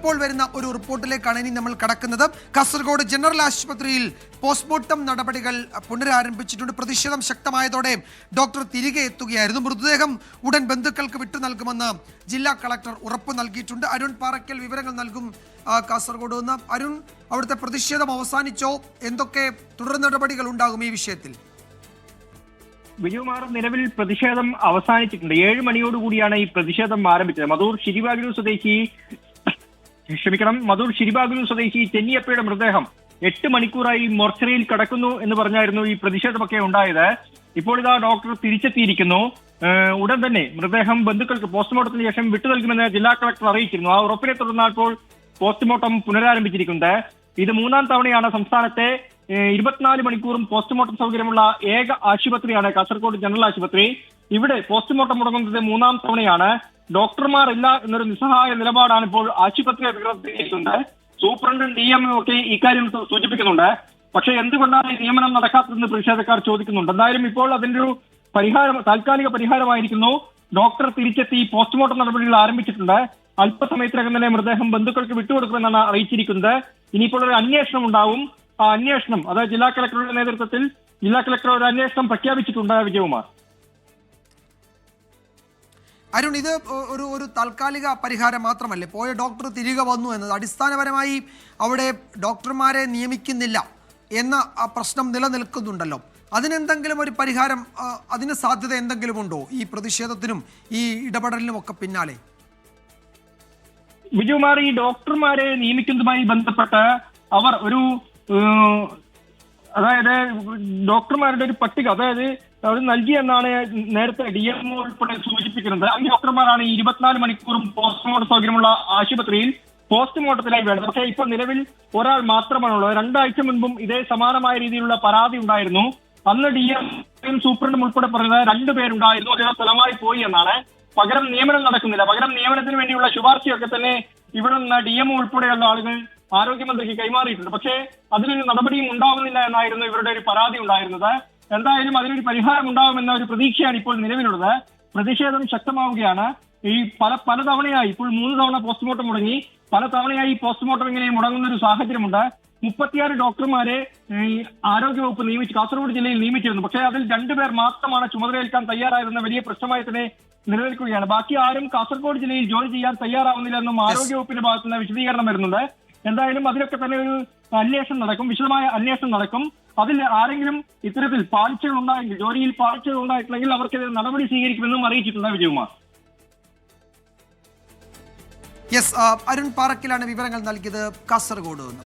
ഇപ്പോൾ വരുന്ന ഒരു റിപ്പോർട്ടിലേക്കാണ് ഇനി നമ്മൾ കടക്കുന്നത്. കാസർഗോഡ് ജനറൽ ആശുപത്രിയിൽ പോസ്റ്റ്മോർട്ടം നടപടികൾ പുനരാരംഭിച്ചിട്ടുണ്ട്. പ്രതിഷേധം ശക്തമായതോടെ ഡോക്ടർ തിരികെ എത്തുകയായിരുന്നു. മൃതദേഹം ഉടൻ ബന്ധുക്കൾക്ക് വിട്ടു നൽകുമെന്ന് ജില്ലാ കളക്ടർ ഉറപ്പ് നൽകിയിട്ടുണ്ട്. അരുൺ പാറയ്ക്കൽ വിവരങ്ങൾ നൽകും കാസർഗോഡ് നിന്ന്. അരുൺ, അവിടുത്തെ പ്രതിഷേധം അവസാനിച്ചോ? എന്തൊക്കെ തുടർ നടപടികൾ ഉണ്ടാകും ഈ വിഷയത്തിൽ? വിജയകുമാർ, നിലവിൽ പ്രതിഷേധം അവസാനിച്ചിട്ടുണ്ട്. 7 മണിയോടുകൂടിയാണ് ഈ പ്രതിഷേധം ആരംഭിച്ചത്. മധൂർ ശിരിബാഗിലൂർ സ്വദേശി ചെന്നിയപ്പയുടെ മൃതദേഹം 8 മണിക്കൂറായി മൊർച്ചറിയിൽ കിടക്കുന്നു എന്ന് പറഞ്ഞായിരുന്നു ഈ പ്രതിഷേധമൊക്കെ ഉണ്ടായത്. ഇപ്പോൾ ഇതാ ഡോക്ടർ തിരിച്ചെത്തിയിരിക്കുന്നു. ഉടൻ തന്നെ മൃതദേഹം ബന്ധുക്കൾക്ക് പോസ്റ്റ്മോർട്ടത്തിന് ശേഷം വിട്ടു നൽകുമെന്ന് ജില്ലാ കളക്ടർ അറിയിച്ചിരുന്നു. ആ ഉറപ്പിനെ തുടർന്നാണ് ഇപ്പോൾ പോസ്റ്റ്മോർട്ടം പുനരാരംഭിച്ചിരിക്കുന്നത്. ഇത് 3-ാം തവണയാണ് സംസ്ഥാനത്തെ 24 മണിക്കൂറും പോസ്റ്റ്മോർട്ടം സൗകര്യമുള്ള ഏക ആശുപത്രിയാണ് കാസർഗോഡ് ജനറൽ ആശുപത്രി. ഇവിടെ പോസ്റ്റ്മോർട്ടം മുടങ്ങുന്നത് 3-ാം തവണയാണ്. ഡോക്ടർമാർ ഇല്ല എന്നൊരു നിസ്സഹായ നിലപാടാണ് ഇപ്പോൾ ആശുപത്രി അധികൃതർ. സൂപ്രണ്ടും DM ഒക്കെ ഇക്കാര്യം സൂചിപ്പിക്കുന്നുണ്ട്. പക്ഷേ എന്തുകൊണ്ടാണ് ഈ നിയമനം നടക്കാത്തതെന്ന് പ്രതിഷേധക്കാർ ചോദിക്കുന്നുണ്ട്. എന്തായാലും ഇപ്പോൾ അതിന്റെ ഒരു താൽക്കാലിക പരിഹാരമായിരിക്കുന്നു. ഡോക്ടർ തിരിച്ചെത്തി പോസ്റ്റ്മോർട്ടം നടപടികൾ ആരംഭിച്ചിട്ടുണ്ട്. അല്പസമയത്തിനകം തന്നെ മൃതദേഹം ബന്ധുക്കൾക്ക് വിട്ടുകൊടുക്കുമെന്നാണ് അറിയിച്ചിരിക്കുന്നത്. ഇനിയിപ്പോൾ ഒരു അന്വേഷണം ഉണ്ടാവും. ആ അന്വേഷണം, അതായത് ജില്ലാ കളക്ടറുടെ നേതൃത്വത്തിൽ ജില്ലാ കളക്ടർ ഒരു അന്വേഷണം പ്രഖ്യാപിച്ചിട്ടുണ്ട്. വിജയകുമാർ, അരുൺ, ഇത് ഒരു താൽക്കാലിക പരിഹാരം മാത്രമല്ലേ? പോയ ഡോക്ടർ തിരികെ വന്നു എന്നത് അടിസ്ഥാനപരമായി അവിടെ ഡോക്ടർമാരെ നിയമിക്കുന്നില്ല എന്ന പ്രശ്നം നിലനിൽക്കുന്നുണ്ടല്ലോ. അതിനെന്തെങ്കിലും ഒരു പരിഹാരം, അതിന് സാധ്യത എന്തെങ്കിലും ഉണ്ടോ ഈ പ്രതിഷേധത്തിനും ഈ ഇടപെടലിനും ഒക്കെ പിന്നാലെ? വിജയകുമാർ, ഈ ഡോക്ടർമാരെ നിയമിക്കുന്നതുമായി ബന്ധപ്പെട്ട് അവർ അതായത് ഡോക്ടർമാരുടെ ഒരു പട്ടിക അവർ നൽകിയെന്നാണ് നേരത്തെ DM ഉൾപ്പെടെ സൂചിപ്പിക്കുന്നത്. ഈ ഡോക്ടർമാരാണ് 24 മണിക്കൂറും പോസ്റ്റ്മോർട്ടം സൗകര്യമുള്ള ആശുപത്രിയിൽ പോസ്റ്റ്മോർട്ടത്തിനായി വേണ്ടത്. പക്ഷേ ഇപ്പോൾ നിലവിൽ ഒരാൾ മാത്രമാണുള്ളത്. 2 ആഴ്ച മുൻപും ഇതേ സമാനമായ രീതിയിലുള്ള പരാതി ഉണ്ടായിരുന്നു. അന്ന് DM സൂപ്രണ്ടും ഉൾപ്പെടെ പറഞ്ഞത് 2 പേരുണ്ടായിരുന്നു. അദ്ദേഹം സ്ഥലമായി പോയി എന്നാണ്. പകരം നിയമനം നടക്കുന്നില്ല. പകരം നിയമനത്തിന് വേണ്ടിയുള്ള ശുപാർശയൊക്കെ തന്നെ ഇവിടെ നിന്ന് DM ഉൾപ്പെടെയുള്ള ആളുകൾ ആരോഗ്യമന്ത്രിക്ക് കൈമാറിയിട്ടുണ്ട്. പക്ഷേ അതിനൊരു നടപടിയും ഉണ്ടാവുന്നില്ല എന്നായിരുന്നു ഇവരുടെ ഒരു പരാതി ഉണ്ടായിരുന്നത്. എന്തായാലും അതിനൊരു പരിഹാരം ഉണ്ടാവുമെന്ന ഒരു പ്രതീക്ഷയാണ് ഇപ്പോൾ നിലവിലുള്ളത്. പ്രതിഷേധം ശക്തമാവുകയാണ്. ഈ പല തവണയായി, ഇപ്പോൾ 3 തവണ പോസ്റ്റ്മോർട്ടം മുടങ്ങി. പല തവണയായി പോസ്റ്റ്മോർട്ടം ഇങ്ങനെ മുടങ്ങുന്ന ഒരു സാഹചര്യമുണ്ട്. 36 ഡോക്ടർമാരെ ആരോഗ്യവകുപ്പ് കാസർഗോഡ് ജില്ലയിൽ നിയമിച്ചിരുന്നു. പക്ഷേ അതിൽ 2 പേർ മാത്രമാണ് ചുമതലയേൽക്കാൻ തയ്യാറായതെന്ന വലിയ പ്രശ്നമായി തന്നെ നിലനിൽക്കുകയാണ്. ബാക്കി ആരും കാസർഗോഡ് ജില്ലയിൽ ജോലി ചെയ്യാൻ തയ്യാറാവുന്നില്ല എന്നും ആരോഗ്യവകുപ്പിന്റെ ഭാഗത്തു നിന്ന് വിശദീകരണം വരുന്നുണ്ട്. എന്തായാലും അതിലൊക്കെ തന്നെ ഒരു അന്വേഷണം നടക്കും, വിശദമായ അന്വേഷണം നടക്കും. അതിൽ ആരെങ്കിലും ഇത്തരത്തിൽ പാളിച്ചകൾ ഉണ്ടായെങ്കിൽ, ജോലിയിൽ പാളിച്ചകൾ ഉണ്ടായിട്ടുണ്ടെങ്കിൽ അവർക്കെതിരെ നടപടി സ്വീകരിക്കുമെന്നും അറിയിച്ചിട്ടുണ്ട്. വിജയകുമാർ. അരുൺ പാറക്കിലാണ് വിവരങ്ങൾ നൽകിയത് കാസർഗോഡ് നിന്ന്.